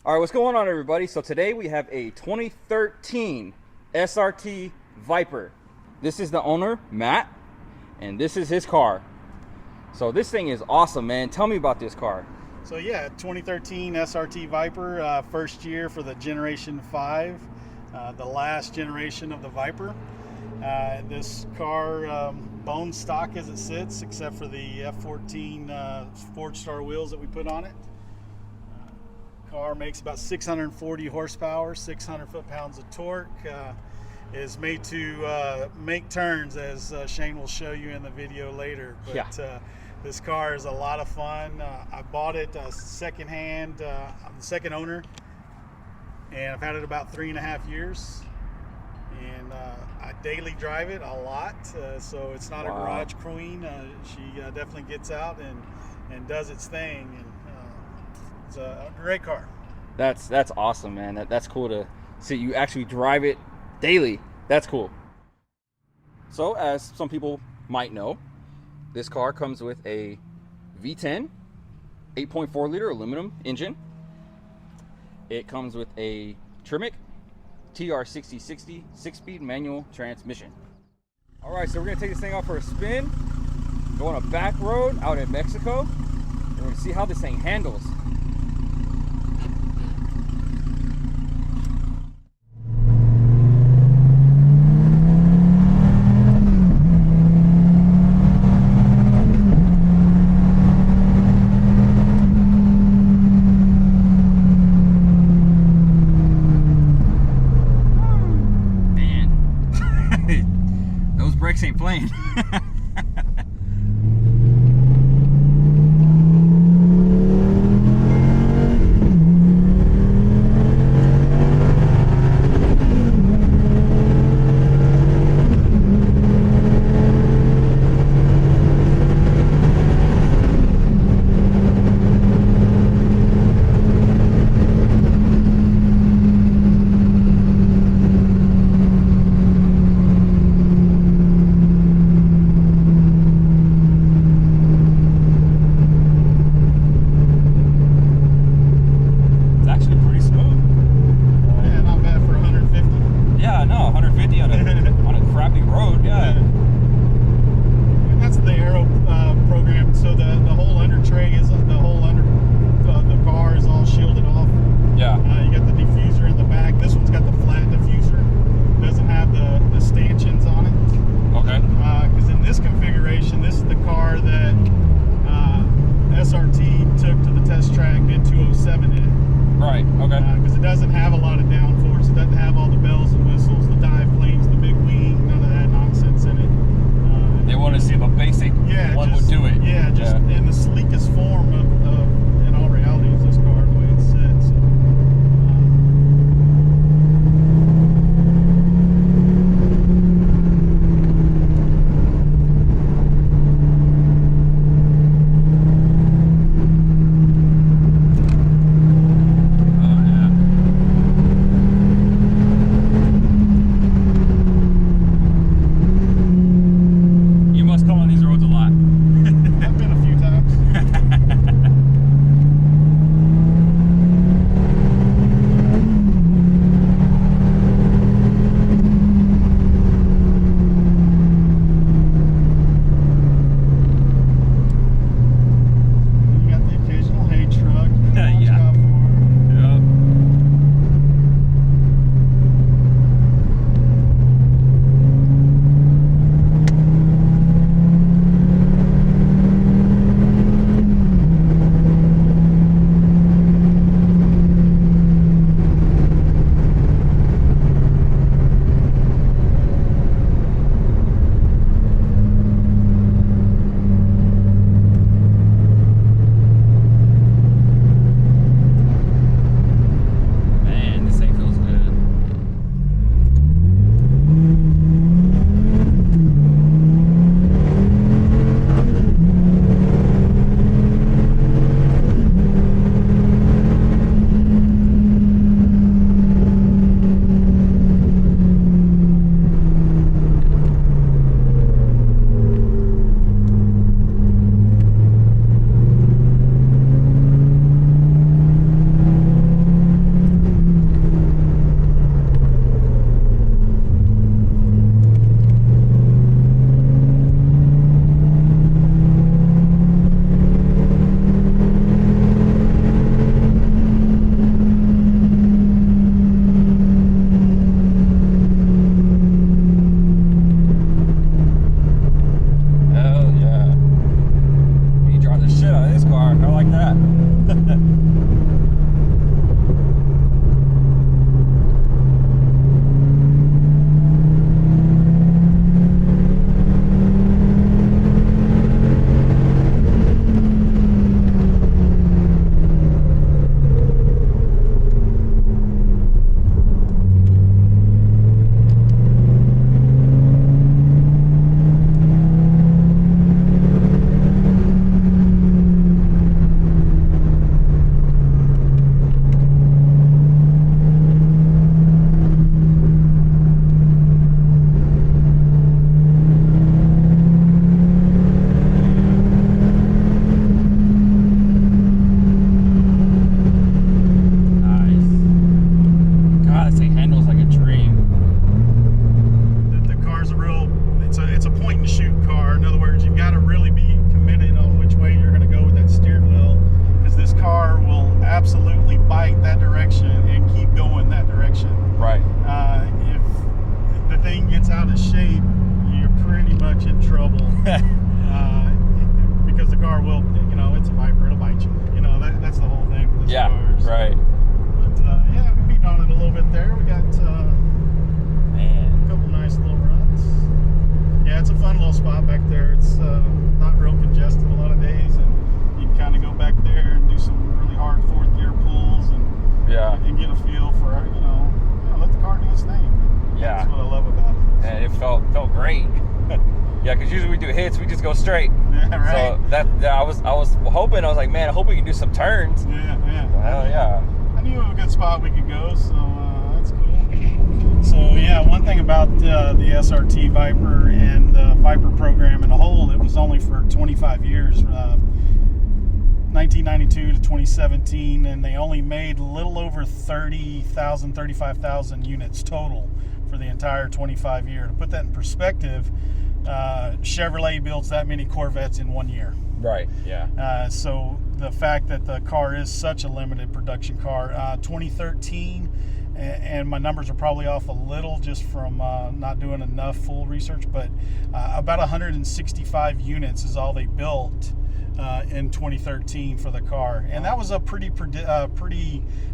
All right, what's going on, everybody? So today we have a 2013 SRT Viper. This is the owner, Matt, and this is his car. So this thing is awesome, man. Tell me about this car. So yeah, 2013 SRT Viper, first year for the Generation 5, the last generation of the Viper. This car, bone stock as it sits, except for the F14 Forge Star wheels that we put on it. Car makes about 640 horsepower, 600 foot-pounds of torque. Is made to make turns, as Shane will show you in the video later. But yeah. This car is a lot of fun. I bought it secondhand. I'm the second owner, and I've had it about 3.5 years. And I daily drive it a lot, so it's not a garage queen. She definitely gets out and does its thing. And it's a great car. That's awesome, man. That's cool to see you actually drive it daily. That's cool. So as some people might know, this car comes with a V.I.P.N 8.4 liter aluminum engine. It comes with a Tremec TR6060 6-speed manual transmission. All right, so we're gonna take this thing out for a spin, go on a back road out in Mexico, and we're gonna see how this thing handles. Brakes ain't playing. race Yeah, cars. right. But yeah, we beat on it a little bit there. We got Man. a couple nice little runs. Yeah, it's a fun little spot back there. It's not real congested a lot of days, and you can kind of go back there and do some really hard fourth gear pulls and get a feel for, you know, let the car do its thing. Yeah. That's what I love about it. And it felt great. Yeah, because usually we do hits, we just go straight. Yeah, right. So that I was hoping, I was like, man, I hope we can do some turns. Yeah. Hell yeah. I knew of a good spot we could go, so that's cool. So yeah, one thing about the SRT Viper and the Viper program in a whole, it was only for 25 years, 1992 to 2017, and they only made a little over 30,000, 35,000 units total for the entire 25 year. To put that in perspective, Chevrolet builds that many Corvettes in 1 year. Right, yeah. So the fact that the car is such a limited production car, 2013, and my numbers are probably off a little just from not doing enough full research, but about 165 units is all they built in 2013 for the car, and that was a pretty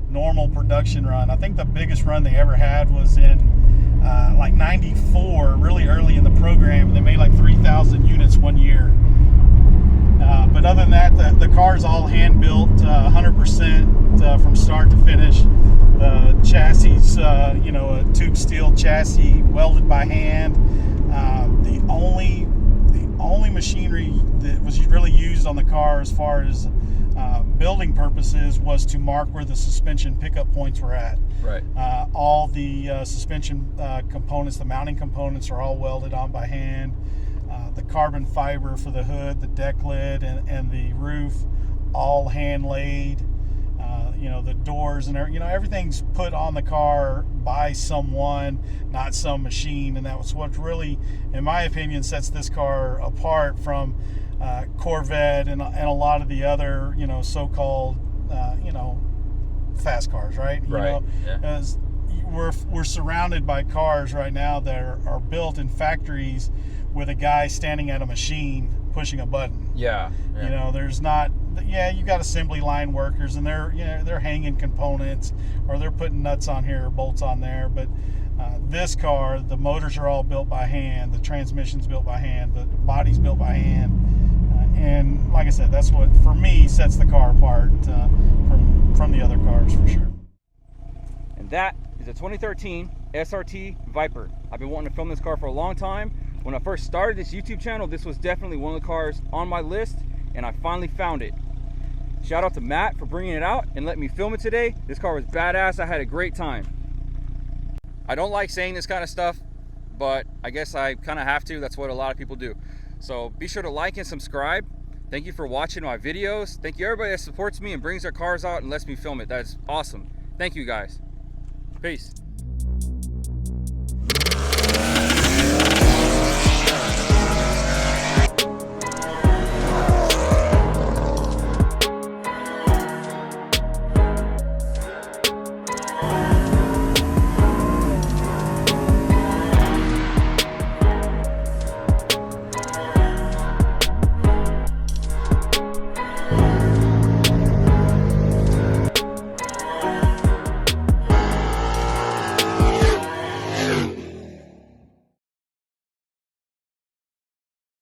normal production run. I think the biggest run they ever had was in like 94, really early in the program. They made like 3,000 units 1 year. But other than that, the car is all hand built, 100% from start to finish. The chassis, you know, a tube steel chassis welded by hand. The only machinery that was really used on the car as far as building purposes was to mark where the suspension pickup points were at. Right. All the suspension components, the mounting components, are all welded on by hand. The carbon fiber for the hood, the deck lid, and the roof, all hand laid. You know, the doors and everything's put on the car by someone, not some machine, and that's what really, in my opinion, sets this car apart from Corvette and a lot of the other, you know, so-called, you know, fast cars, right? You know, as we're surrounded by cars right now that are built in factories with a guy standing at a machine pushing a button. Yeah. You know, there's not. Yeah, you got assembly line workers, and they're hanging components, or they're putting nuts on here or bolts on there. But this car, the motors are all built by hand, the transmission's built by hand, the body's built by hand, and like I said, that's what for me sets the car apart from the other cars for sure. And that is a 2013 SRT Viper. I've been wanting to film this car for a long time. When I first started this YouTube channel, this was definitely one of the cars on my list, and I finally found it. Shout out to Matt for bringing it out and letting me film it today. This car was badass. I had a great time. I don't like saying this kind of stuff, but I guess I kind of have to. That's what a lot of people do. So be sure to like and subscribe. Thank you for watching my videos. Thank you everybody that supports me and brings their cars out and lets me film it. That is awesome. Thank you guys. Peace.